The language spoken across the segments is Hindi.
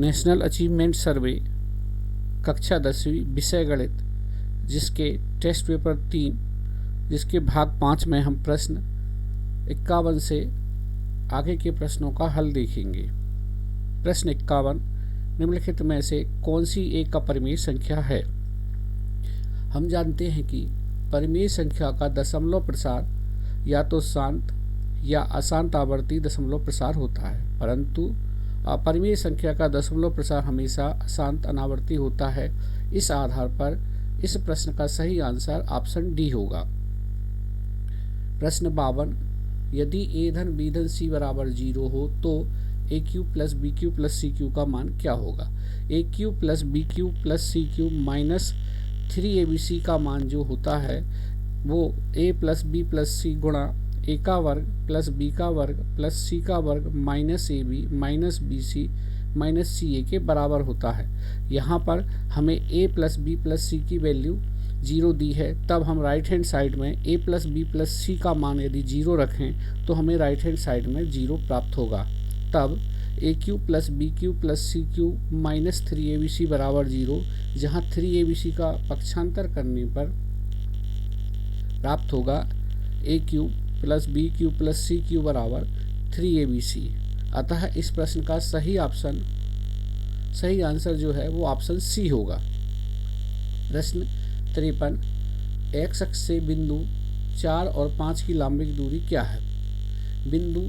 नेशनल अचीवमेंट सर्वे कक्षा 10वीं विषय गणित, जिसके टेस्ट पेपर 3 जिसके भाग 5 में हम प्रश्न 51 से आगे के प्रश्नों का हल देखेंगे। प्रश्न 51, निम्नलिखित में से कौन सी एक अपरिमेय संख्या है? हम जानते हैं कि परिमेय संख्या का दशमलव प्रसार या तो शांत या अशांत आवर्ती दशमलव प्रसार होता है, परंतु अपरिमेय संख्या का दशमलव प्रसार हमेशा अशांत अनावर्ती होता है। इस आधार पर इस प्रश्न का सही आंसर ऑप्शन डी होगा। प्रश्न 52, यदि ए धन बी धन सी बराबर 0 हो तो a cube plus b cube plus c cube का मान क्या होगा? A cube plus b cube plus c cube minus 3abc का मान जो होता है वो a plus b plus c गुणा ए का वर्ग प्लस बी का वर्ग प्लस सी का वर्ग minus a b minus b c minus c a के बराबर होता है। यहाँ पर हमें a plus b plus c की वैल्यू 0 दी है, तब हम राइट हैंड साइड में a plus b plus c का मान यदि 0 रखें तो हमें राइट हैंड साइड में 0 प्राप्त होगा। तब a cube plus b cube plus c cube minus 3abc बराबर 0, जहाँ 3abc का पक्षांतर करने पर प्राप्त होगा a cube plus b cube plus c cube बराबर 3abc। अतः इस प्रश्न का सही आंसर जो है वो ऑप्शन सी होगा। प्रश्न 53, एक्स अक्ष से बिंदु 4 और 5 की लंबिक दूरी क्या है? बिंदु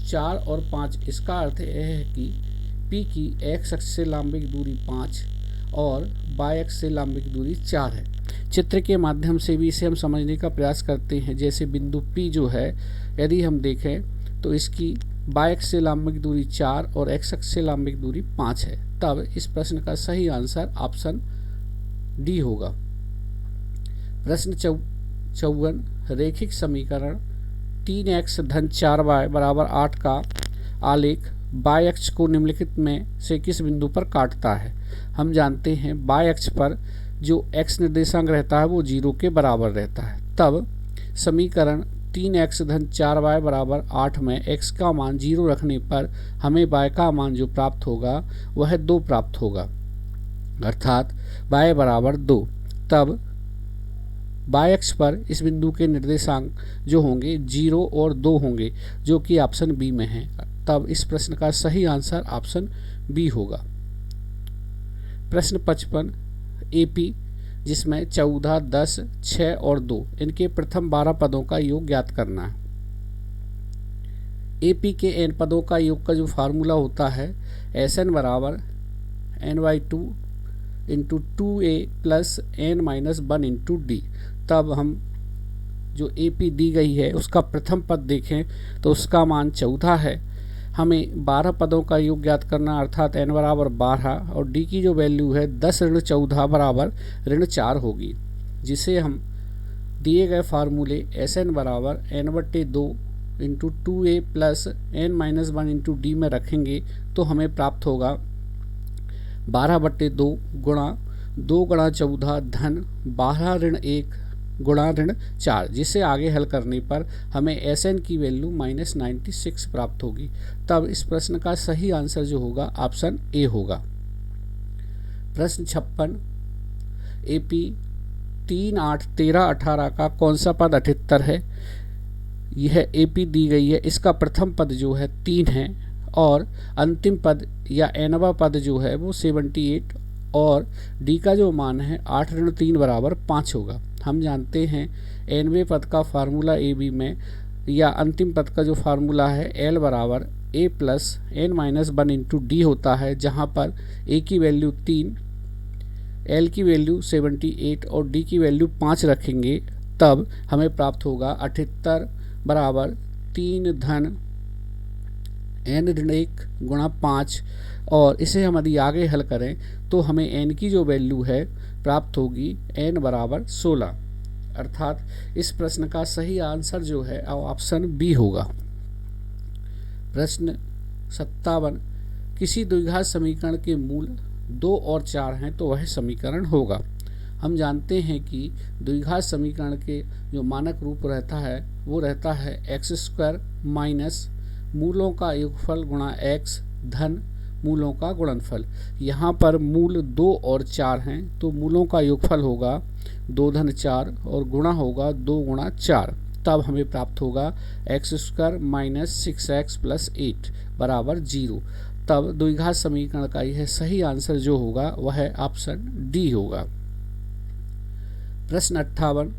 4 और 5, इसका अर्थ यह है कि P की एक्स अक्ष से लंबिक दूरी 5 और वाई अक्ष से लंबिक दूरी 4 है। चित्र के माध्यम से भी इसे हम समझने का प्रयास करते हैं। जैसे बिंदु P जो है, यदि हम देखें तो इसकी वाई अक्ष से लंबिक दूरी 4 और एक्स अक्ष से लंबिक दूरी 5 है। तब इस प्रश्न का सही आंसर ऑप्शन डी होगा। प्रश्न 54, रैखिक समीकरण 3x धन 4y बराबर 8 का आलेख बाय अक्ष को निम्नलिखित में से किस बिंदु पर काटता है? हम जानते हैं बाय अक्ष पर जो x निर्देशांक रहता है वो 0 के बराबर रहता है। तब समीकरण 3x धन 4y बराबर 8 में x का मान 0 रखने पर हमें y का मान जो प्राप्त होगा वह 2 प्राप्त होगा, अर्थात y बराबर 2। तब बाय अक्ष पर इस बिंदु के निर्देशांक जो होंगे 0 और 2 होंगे, जो कि ऑप्शन बी में है। तब इस प्रश्न का सही आंसर ऑप्शन बी होगा। प्रश्न 55, एपी जिसमें 14, 10, 6 और 2 इनके प्रथम 12 पदों का योग ज्ञात करना है। एपी के n पदों का योग का जो फार्मूला होता है Sn बराबर n/2 into 2a plus n-1 into D. तब हम जो AP दी गई है उसका प्रथम पद देखें तो उसका मान 14 है। हमें 12 पदों का योग ज्ञात करना, अर्थात n बराबर 12 और d की जो वैल्यू है 10 ऋण 14 बराबर ऋण 4 होगी, जिसे हम दिए गए फार्मूले Sn बराबर n/2 into 2a plus n-1 into D में रखेंगे तो हमें प्राप्त होगा 12/2 गुणा 2 गुणा 14 धन 12 ऋण 1 गुणा ऋण 4, जिसे आगे हल करने पर हमें Sn की वैल्यू -96 प्राप्त होगी। तब इस प्रश्न का सही आंसर जो होगा ऑप्शन ए होगा। प्रश्न 56, AP 3, 8, 13, 18 का कौन सा पद 78 है? यह AP दी गई है, इसका प्रथम पद जो है 3 है और अंतिम पद या nवां पद जो है वो 78 और d का जो मान है 8 ऋण 3 बराबर 5 होगा। हम जानते हैं nवें पद का फार्मूला AB में या अंतिम पद का जो फार्मूला है L बराबर a plus n-1 into D होता है, जहाँ पर a की वैल्यू 3, L की वैल्यू 78 और d की वैल्यू 5 रखेंगे। तब हमें प्राप्त होगा 78 बराबर 3 धन n ऋण 1 गुणा 5, और इसे हम यदि आगे हल करें तो हमें n की जो वैल्यू है प्राप्त होगी n बराबर 16, अर्थात इस प्रश्न का सही आंसर जो है ऑप्शन बी होगा। प्रश्न 57, किसी द्विघात समीकरण के मूल 2 और 4 हैं तो वह समीकरण होगा। हम जानते हैं कि द्विघात समीकरण के जो मानक रूप रहता है वो रहता है x² माइनस मूलों का योगफल गुणा x धन मूलों का गुणनफल। यहाँ पर मूल 2 और 4 हैं तो मूलों का योगफल होगा 2 धन 4 और गुणा होगा 2 गुणा 4। तब हमें प्राप्त होगा x² माइनस 6x प्लस 8 बराबर 0। तब द्विघात समीकरण का यह सही आंसर जो होगा वह ऑप्शन डी होगा। प्रश्न 58,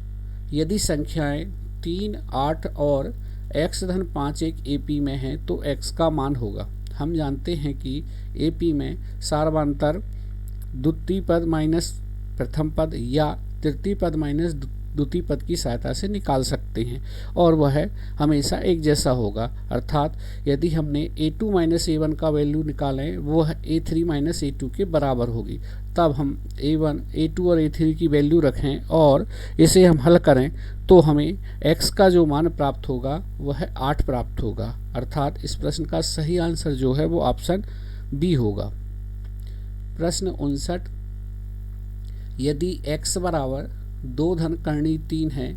यदि संख्याएं 3, 8 और x धन 5 एक AP में हैं तो x का मान होगा। हम जानते हैं कि AP में सार्वंतर द्वितीय पद माइनस प्रथम पद या तृतीय पद माइनस द्वितीय पद की सहायता से निकाल सकते हैं और वह हमेशा एक जैसा होगा। अर्थात यदि हमने A2 माइनस A1 का वैल्यू निकालें वह A3 माइनस A2 के बराबर होगी। तब हम A1, A2 और A3 की वैल्यू रखें और इसे हम हल करें तो हमें x का जो मान प्राप्त होगा वह 8 प्राप्त होगा। अर्थात इस प्रश्न का सही आंसर जो है वो ऑप्शन बी होगा। प्रश्न 59, यदि x बराबर 2 धन करणी 3 है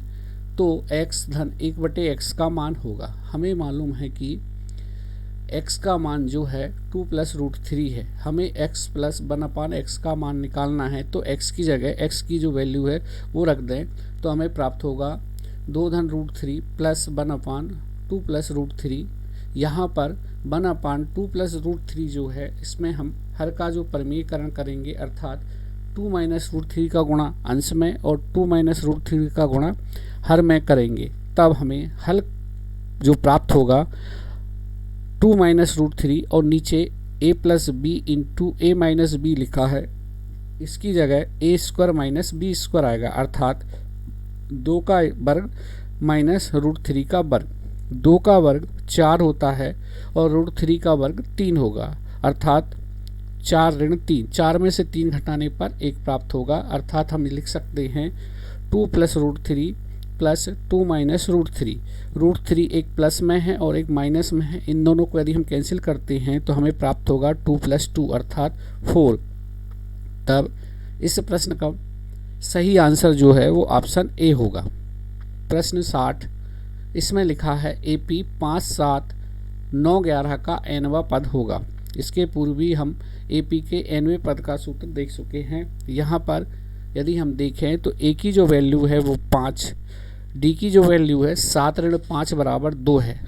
तो x धन 1/x का मान होगा। हमें मालूम है कि x का मान जो है 2 प्लस रूट 3 है। हमें x प्लस 1/x का मान निकालना है तो x की जगह x की जो वैल्यू है वो रख दें तो हमें प्राप्त होगा 2 धन रूट 3 प्लस 1/2 प्लस रूट 3। यहाँ पर 1/2 प्लस रूट 3 जो है इसमें हम हर का जो परिमेयकरण करेंगे अर्थात 2 माइनस रूट 3 का गुणा अंश में और 2 माइनस रूट 3 का गुणा हर में करेंगे। तब हमें हल जो प्राप्त होगा 2 माइनस रूट 3 और नीचे a plus b into a minus b लिखा है, इसकी जगह a² माइनस b² आएगा। अर्थात 2 का वर्ग माइनस रूट 3 का वर्ग। 2 का वर्ग 4 होता है और रूट 3 का वर्ग 3 होगा। अर्थात 4 ऋण 3, 4 में से 3 घटाने पर 1 प्राप्त होगा। अर्थात हम लिख सकते हैं 2 plus root 3 plus 2 minus root 3। Root 3 एक प्लस में है और एक माइनस में है, इन दोनों को यदि हम कैंसिल करते हैं तो हमें प्राप्त होगा 2 प्लस 2 अर्थात 4। तब इस प्रश्न का सही आंसर जो है वो ऑप्शन ए होगा। प्रश्न 60, इसमें लिखा है AP 5, 7, 9, 11 का nवां पद होगा। इसके पूर्व भी हम AP के nवें पद का सूत्र देख चुके हैं। यहाँ पर यदि हम देखें तो A की जो वैल्यू है वो 5, D की जो वैल्यू है 7 ऋण 5 बराबर 2 है।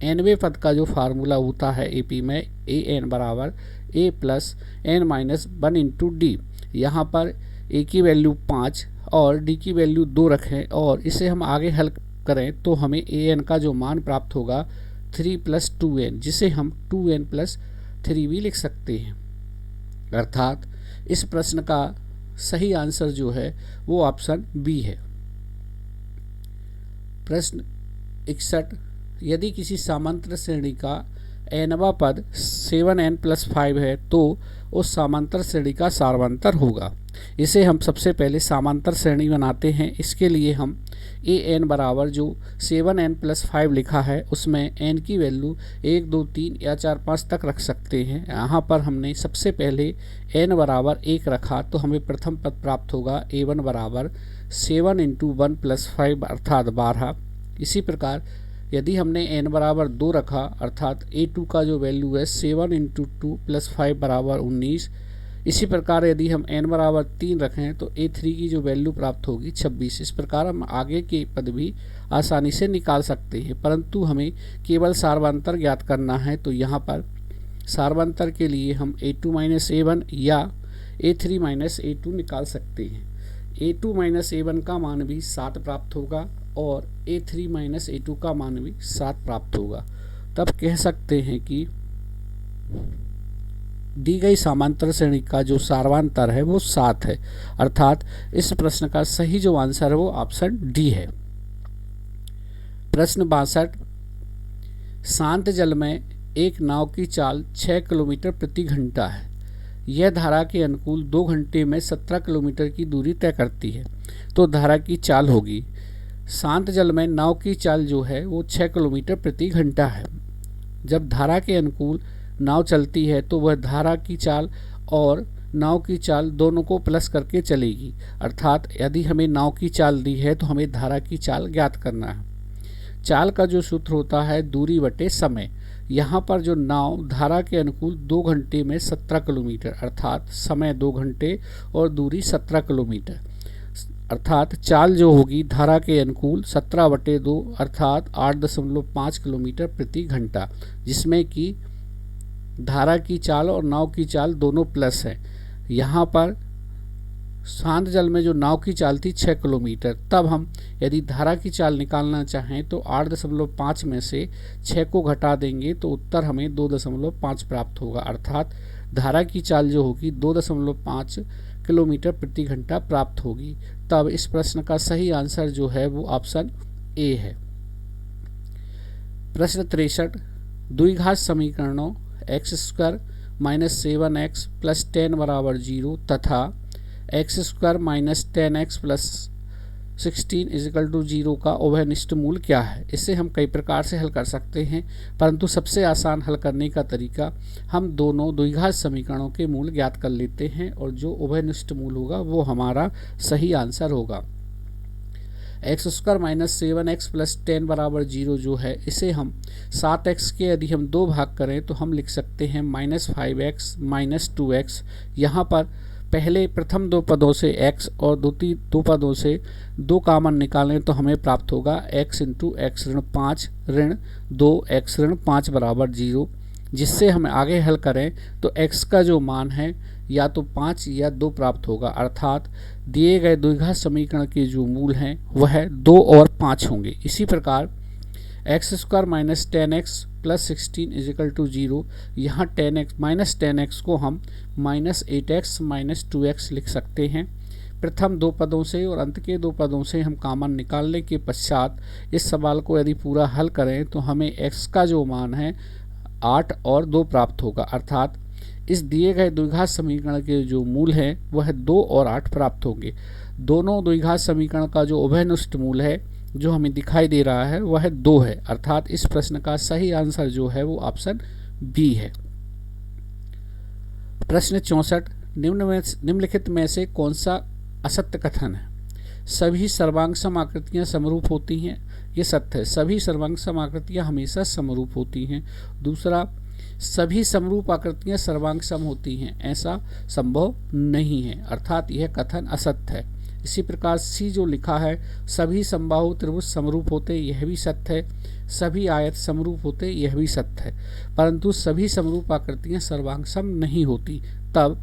nवें पद का जो फार्मूला होता है AP में AN बराबर A plus N minus 1 into D। यहाँ पर A की वैल्यू 5 और D की वैल्यू 2 रखें और इसे हम आगे हल करें तो हमें AN का जो मान प्राप्त होगा 3 प्लस 2N, जिसे हम 2N प्लस 3 भी लिख सकते हैं। अर्थात इस प्रश्न का सही आंसर जो है वो ऑप्शन बी है। प्रश्न 61, यदि किसी समांतर श्रेणी का nवां पद 7n प्लस 5 है तो उस समांतर श्रेणी का सार्वंतर होगा। इसे हम सबसे पहले समांतर श्रेणी बनाते हैं। इसके लिए हम an बराबर जो 7n प्लस 5 लिखा है उसमें n की वैल्यू 1, 2, 3 या 4, 5 तक रख सकते हैं। यहाँ पर हमने सबसे पहले n बराबर 1 रखा तो हमें प्रथम पद प्राप्त होगा a1 बराबर 7 इंटू 1 प्लस 5 अर्थात 12। इसी प्रकार यदि हमने n बराबर 2 रखा अर्थात a2 का जो वैल्यू है 7 इंटू 2 प्लस 5 बराबर 19। इसी प्रकार यदि हम n बराबर 3 रखें तो a3 की जो वैल्यू प्राप्त होगी 26। इस प्रकार हम आगे के पद भी आसानी से निकाल सकते हैं, परंतु हमें केवल सार्वंतर ज्ञात करना है। तो यहाँ पर सार्वंतर के लिए हम a2 माइनस a1 या a3 माइनस a2 निकाल सकते हैं। a2 माइनस a1 का मान भी 7 प्राप्त होगा और a3 माइनस a2 का मान भी 7 प्राप्त होगा। तब कह सकते हैं कि दी गई समांतर श्रेणी का जो सार्वंतर है वो 7 है। अर्थात इस प्रश्न का सही जो आंसर है वो ऑप्शन डी है। प्रश्न 62, शांत जल में एक नाव की चाल 6 किलोमीटर प्रति घंटा है। यह धारा के अनुकूल 2 घंटे में 17 किलोमीटर की दूरी तय करती है तो धारा की चाल होगी। शांत जल में नाव की चाल जो है वो 6 किलोमीटर प्रति घंटा है। जब धारा के अनुकूल नाव चलती है तो वह धारा की चाल और नाव की चाल दोनों को प्लस करके चलेगी। अर्थात यदि हमें नाव की चाल दी है तो हमें धारा की चाल ज्ञात करना है। चाल का जो सूत्र होता है दूरी बटे समय। यहाँ पर जो नाव धारा के अनुकूल 2 घंटे में 17 किलोमीटर, अर्थात समय 2 घंटे और दूरी 17 किलोमीटर, अर्थात चाल जो होगी धारा के अनुकूल 17/2 अर्थात 8.5 किलोमीटर प्रति घंटा, जिसमें कि धारा की चाल और नाव की चाल दोनों प्लस है। यहाँ पर शांत जल में जो नाव की चाल थी 6 किलोमीटर, तब हम यदि धारा की चाल निकालना चाहें तो 8.5 में से 6 को घटा देंगे तो उत्तर हमें 2.5 प्राप्त होगा, अर्थात धारा की चाल जो होगी 2.5 किलोमीटर प्रति घंटा प्राप्त होगी। तब इस प्रश्न का सही आंसर जो है वो ऑप्शन ए है। प्रश्न 63, द्विघात समीकरणों x² - 7x + 10 = 0 तथा x² - 10x + 16 = 0 का उभयनिष्ठ मूल क्या है। इसे हम कई प्रकार से हल कर सकते हैं, परंतु सबसे आसान हल करने का तरीका हम दोनों द्विघात समीकरणों के मूल ज्ञात कर लेते हैं और जो उभयनिष्ठ मूल होगा वो हमारा सही आंसर होगा। x² - 7x + 10 = 0 जो है, इसे हम 7x के यदि हम 2 भाग करें तो हम लिख सकते हैं -5x - 2x। यहाँ पर पहले प्रथम 2 पदों से x और द्वितीय 2 पदों से 2 कॉमन निकालें तो हमें प्राप्त होगा x × x - 5 ऋण 2x - 5 = 0, जिससे हम आगे हल करें तो x का जो मान है या तो 5 या 2 प्राप्त होगा, अर्थात दिए गए द्विघात समीकरण के जो मूल हैं वह 2 और 5 होंगे। इसी प्रकार x² - 10x + 16 = 0, यहाँ 10x को हम -8x - 2x लिख सकते हैं। प्रथम 2 पदों से और अंत के 2 पदों से हम कॉमन निकालने के पश्चात इस सवाल को यदि पूरा हल करें तो हमें x का जो मान है 8 और 2 प्राप्त होगा, अर्थात इस दिए गए द्विघात समीकरण के जो मूल हैं वह 2 और 8 प्राप्त होंगे। दोनों द्विघात समीकरण का जो उभयनिष्ठ मूल है जो हमें दिखाई दे रहा है वह 2 है, अर्थात इस प्रश्न का सही आंसर जो है वो ऑप्शन बी है। प्रश्न 64, निम्नलिखित में से कौन सा असत्य कथन है। सभी सर्वांगसम आकृतियां समरूप होती हैं, ये सत्य है। सभी सर्वांगसम आकृतियां हमेशा समरूप होती हैं। दूसरा, सभी समरूप आकृतियां सर्वांगसम होती हैं, ऐसा संभव नहीं है, अर्थात यह कथन असत्य है। इसी प्रकार सी जो लिखा है, सभी समबाहु त्रिभुज समरूप होते, यह भी सत्य है। सभी आयत समरूप होते, यह भी सत्य है, परंतु सभी समरूप आकृतियां सर्वांगसम नहीं होती। तब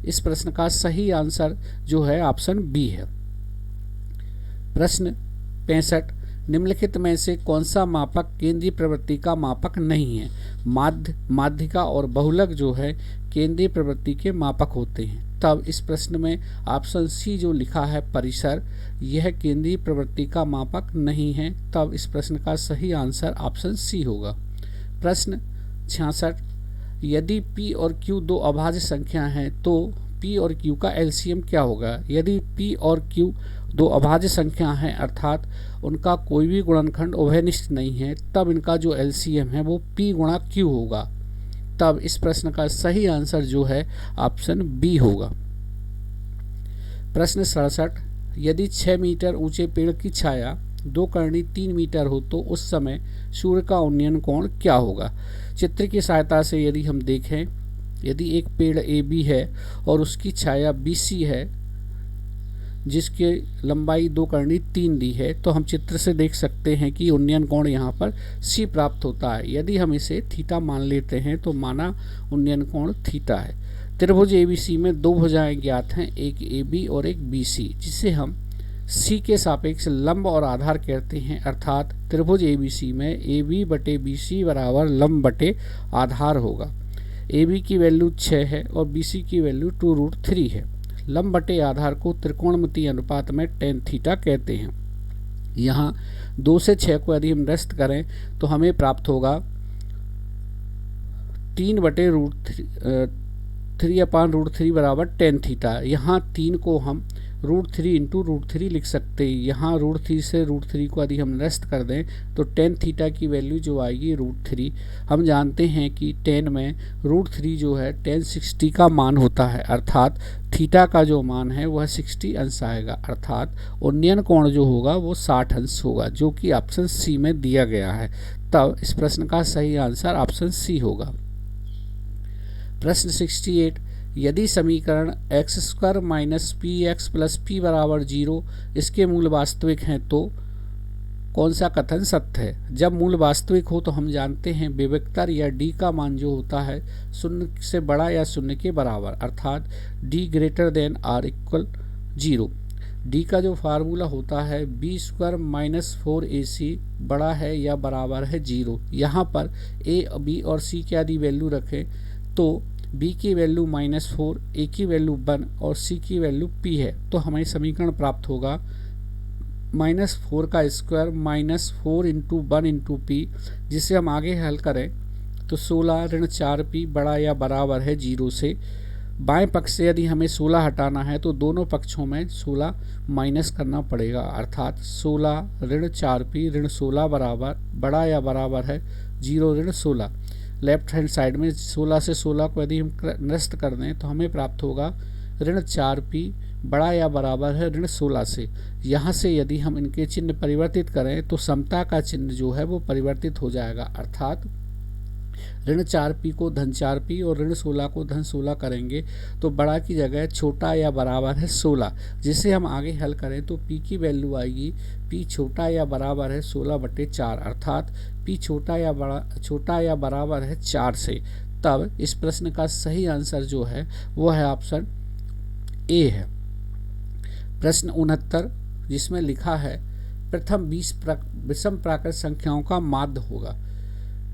इस प्रश्न का सही आंसर जो है ऑप्शन बी है। प्रश्न 65, निम्नलिखित में से कौन सा मापक केंद्रीय प्रवृत्ति का मापक नहीं है। माध्यिका और बहुलक जो है केंद्रीय प्रवृत्ति के मापक होते हैं। तब इस प्रश्न में ऑप्शन सी जो लिखा है परिसर, यह केंद्रीय प्रवृत्ति का मापक नहीं है। तब इस प्रश्न का सही आंसर ऑप्शन सी होगा। प्रश्न 66, यदि p और q 2 अभाज्य संख्या हैं तो p और q का एलसीएम क्या होगा। यदि p और q 2 अभाज्य संख्या हैं, अर्थात उनका कोई भी गुणनखंड उभयनिष्ठ नहीं है, तब इनका जो एलसीएम है वो p × q होगा। तब इस प्रश्न का सही आंसर जो है ऑप्शन बी होगा। प्रश्न 67, यदि 6 मीटर ऊंचे पेड़ की छाया 2 कर्णी 3 मीटर हो तो उस समय सूर्य का उन्नयन कोण क्या होगा। चित्र की सहायता से यदि हम देखें, यदि एक पेड़ ए बी है और उसकी छाया बी सी है जिसकी लंबाई 2 कर्णी 3 दी है, तो हम चित्र से देख सकते हैं कि उन्नयन कोण यहाँ पर सी प्राप्त होता है। यदि हम इसे थीटा मान लेते हैं तो माना उन्नयन कोण थीटा है। त्रिभुज एबीसी में 2 भुजाएं ज्ञात हैं, एक ए बी और एक बी सी, जिसे हम सी के सापेक्ष लंब और आधार कहते हैं, अर्थात त्रिभुज एबीसी में ए बी बटे बी सी बराबर लंब बटे आधार होगा। ए बी की वैल्यू 6 है और बी सी की वैल्यू 2√3 है। लंब बटे आधार को त्रिकोणमितीय अनुपात में tan थीटा कहते हैं। यहाँ 2 से 6 को यदि हम नष्ट करें तो हमें प्राप्त होगा 3/√3 बराबर tan थीटा। यहाँ 3 को हम √3 इंटू √3 लिख सकते हैं। यहाँ √3 से √3 को यदि हम निरस्त कर दें तो टेन थीटा की वैल्यू जो आएगी √3। हम जानते हैं कि टेन में √3 जो है टेन 60 का मान होता है, अर्थात थीटा का जो मान है वह 60 अंश आएगा, अर्थात उन्नयन कोण जो होगा वो 60 अंश होगा, जो कि ऑप्शन सी में दिया गया है। तब इस प्रश्न का सही आंसर ऑप्शन सी होगा। प्रश्न 68, यदि समीकरण x² minus px plus p बराबर 0 इसके मूल वास्तविक हैं तो कौन सा कथन सत्य है। जब मूल वास्तविक हो तो हम जानते हैं विविक्तर या d का मान जो होता है 0 से बड़ा या 0 के बराबर, अर्थात d greater than or equal 0। d का जो फार्मूला होता है b² माइनस 4ac बड़ा है या बराबर है 0। यहाँ पर a, b और c की यदि वैल्यू रखें तो b की वैल्यू -4, a की वैल्यू 1 और c की वैल्यू p है, तो हमें समीकरण प्राप्त होगा -4 का स्क्वायर -4 इंटू 1 इंटू p, जिसे हम आगे हल करें तो 16 ऋण 4p बड़ा या बराबर है 0 से। बाएं पक्ष से यदि हमें 16 हटाना है तो दोनों पक्षों में 16 माइनस करना पड़ेगा, अर्थात 16 ऋण 4p ऋण 16 बराबर बड़ा या बराबर है 0 ऋण 16। लेफ्ट हैंड साइड में 16 से 16 को यदि हम निरस्त कर दें तो हमें प्राप्त होगा ऋण 4p बड़ा या बराबर है ऋण 16 से। यहाँ से यदि हम इनके चिन्ह परिवर्तित करें तो समता का चिन्ह जो है वो परिवर्तित हो जाएगा, अर्थात ऋण 4p को धन 4p और ऋण 16 को धन 16 करेंगे तो बड़ा की जगह छोटा या बराबर है 16, जिसे हम आगे हल करें तो p की वैल्यू आएगी p छोटा या बराबर है 16/4, अर्थात p छोटा या बराबर है 4 से। तब इस प्रश्न का सही आंसर जो है वो है ऑप्शन ए है। प्रश्न 69, जिसमें लिखा है प्रथम 20 विषम प्राकृत संख्याओं का माध्य होगा।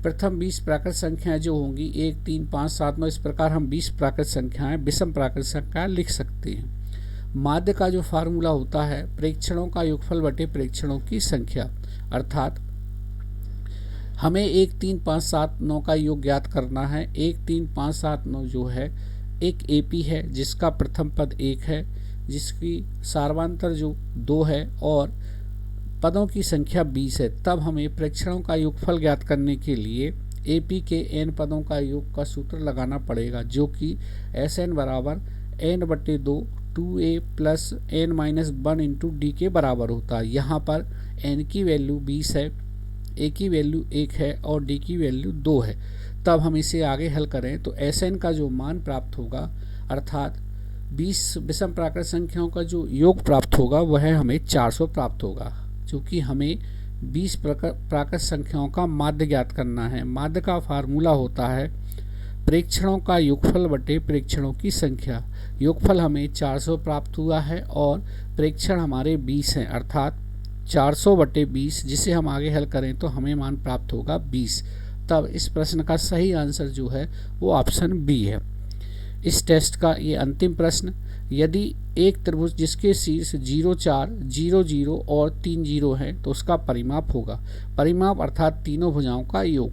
प्रथम 20 प्राकृत संख्याएं जो होंगी 1, 3, 5, 7, 9 इस प्रकार हम 20 प्राकृत संख्याएं विषम प्राकृत संख्याएं लिख सकते हैं। माध्य का जो फार्मूला होता है प्रेक्षणों का योगफल बटे प्रेक्षणों की संख्या, अर्थात हमें 1, 3, 5, 7, 9 का योग ज्ञात करना है। 1, 3, 5, 7, 9 जो है एक AP है जिसका प्रथम पद 1 है, जिसकी सार्वांतर जो 2 है और पदों की संख्या 20 है। तब हमें प्रेक्षणों का योगफल ज्ञात करने के लिए AP के n पदों का योग का सूत्र लगाना पड़ेगा, जो कि Sn बराबर n/2 2a plus n-1 into d के बराबर होता है। यहाँ पर n की वैल्यू 20 है, a की वैल्यू 1 है और d की वैल्यू 2 है। तब हम इसे आगे हल करें तो Sn का जो मान प्राप्त होगा, अर्थात 20 विषम प्राकृत संख्याओं का जो योग प्राप्त होगा वह हमें 400 प्राप्त होगा, क्योंकि हमें 20 प्राकृत संख्याओं का माध्य ज्ञात करना है। माध्य का फार्मूला होता है प्रेक्षणों का योगफल बटे प्रेक्षणों की संख्या। योगफल हमें 400 प्राप्त हुआ है और प्रेक्षण हमारे 20 हैं, अर्थात 400/20, जिसे हम आगे हल करें तो हमें मान प्राप्त होगा 20। तब इस प्रश्न का सही आंसर जो है वो ऑप्शन बी है। इस टेस्ट का ये अंतिम प्रश्न, यदि एक त्रिभुज जिसके शीर्ष 0, 4, 0, 0 और 3 0 है तो उसका परिमाप होगा। परिमाप अर्थात तीनों भुजाओं का योग।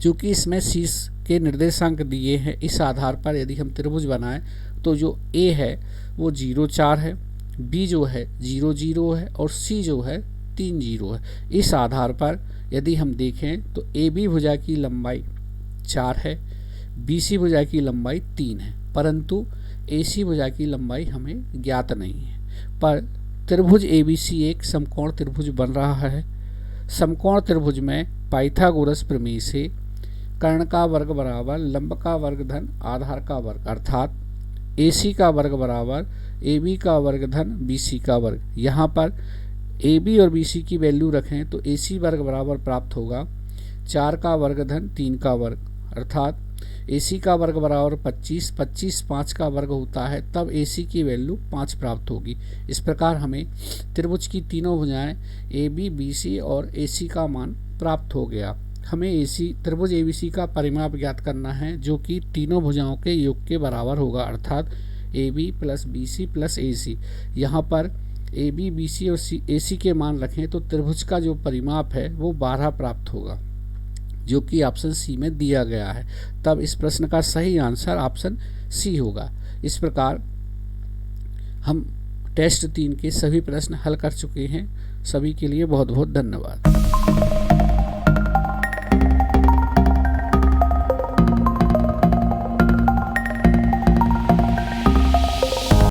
चूँकि इसमें शीर्ष के निर्देशांक दिए हैं, इस आधार पर यदि हम त्रिभुज बनाएं तो जो A है वो 0, 4 है, B जो है 0, 0 है और C जो है 3, 0 है। इस आधार पर यदि हम देखें तो AB भुजा की लंबाई 4 है, BC भुजा की लंबाई 3 है, परंतु AC भुजा की लंबाई हमें ज्ञात नहीं है। पर त्रिभुज ABC एक समकोण त्रिभुज बन रहा है। समकोण त्रिभुज में पाइथागोरस प्रमेय से कर्ण का वर्ग बराबर लंब का वर्ग धन आधार का वर्ग, अर्थात AC का वर्ग बराबर AB का वर्ग धन BC का वर्ग। यहाँ पर AB और BC की वैल्यू रखें तो AC वर्ग बराबर प्राप्त होगा 4 का वर्ग धन 3 का वर्ग, अर्थात AC का वर्ग बराबर 25, 25 5 का वर्ग होता है, तब AC की वैल्यू 5 प्राप्त होगी। इस प्रकार हमें त्रिभुज की तीनों भुजाएं AB, BC और AC का मान प्राप्त हो गया। हमें त्रिभुज ABC का परिमाप ज्ञात करना है, जो कि तीनों भुजाओं के योग के बराबर होगा, अर्थात AB plus BC plus AC। यहाँ पर AB, BC और AC के मान रखें तो त्रिभुज का जो परिमाप है वो 12 प्राप्त होगा, जो कि ऑप्शन सी में दिया गया है। तब इस प्रश्न का सही आंसर ऑप्शन सी होगा। इस प्रकार हम टेस्ट 3 के सभी प्रश्न हल कर चुके हैं। सभी के लिए बहुत बहुत धन्यवाद।